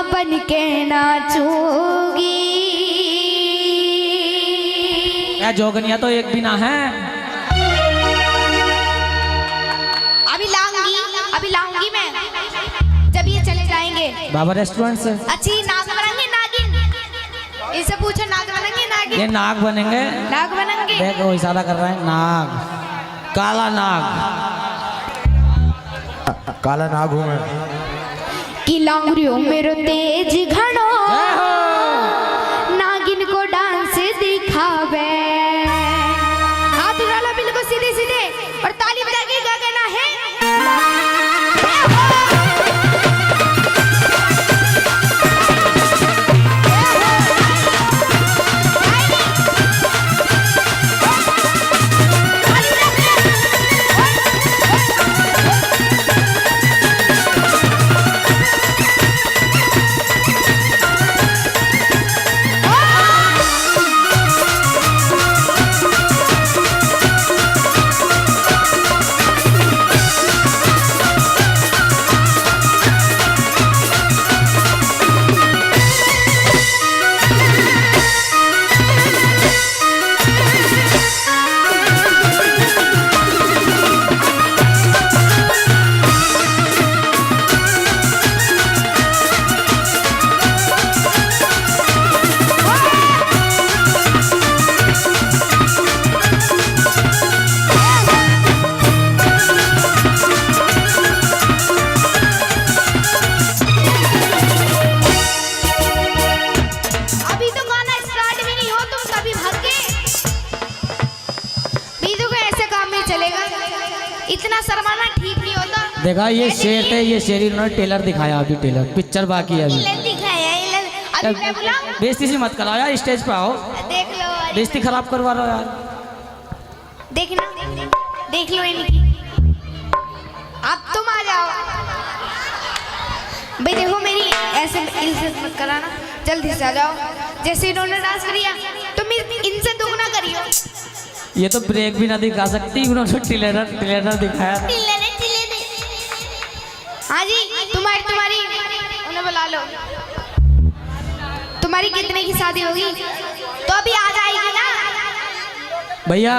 बन के नाचूंगी। जोगनिया तो एक भी ना है। अभी लाऊंगी मैं, जब ये चले जाएंगे बाबा रेस्टोरेंट से। अच्छी नाग बनेंगे, नागिन। इसे पूछो नाग बनेंगे नागिन। ये नाग बनेंगे, नाग बनेंगे। देखो इशारा कर रहा है, नाग, काला नाग। काला नाग हूँ मैं। कि लांगरियो मेरो तेज घड़ो नागिन को डांस दिखावे। हाथ डालो बिल्कुल सीधे सीधे और ताली बजा के गाना है। इतना शर्माना ठीक नहीं होता। देखा ये शेर थे, ये शेर इन्होंने टेलर दिखाया, अभी टेलर पिक्चर बाकी है अभी। अभी मैं बुलाऊं? बेइज्जती सी मत कराओ यार, स्टेज पे आओ। देख लो, बेइज्जती खराब करवा रहे हो यार। देखना, देख लो इनकी। अब तुम आ जाओ भाई। देखो मेरी ऐसे इज्जत मत कराना, जल्दी से आ जाओ। जैसे इन्होंने डांस किया तुम इनसे दुगना करियो। ये तो ब्रेक भी ना दिखा सकती, उन्होंने टिलेनर दिखाया। हाँ जी, तुम्हारी उन्हें बुला लो। तुम्हारी कितने की शादी होगी तो अभी आ जाएगी ना भैया।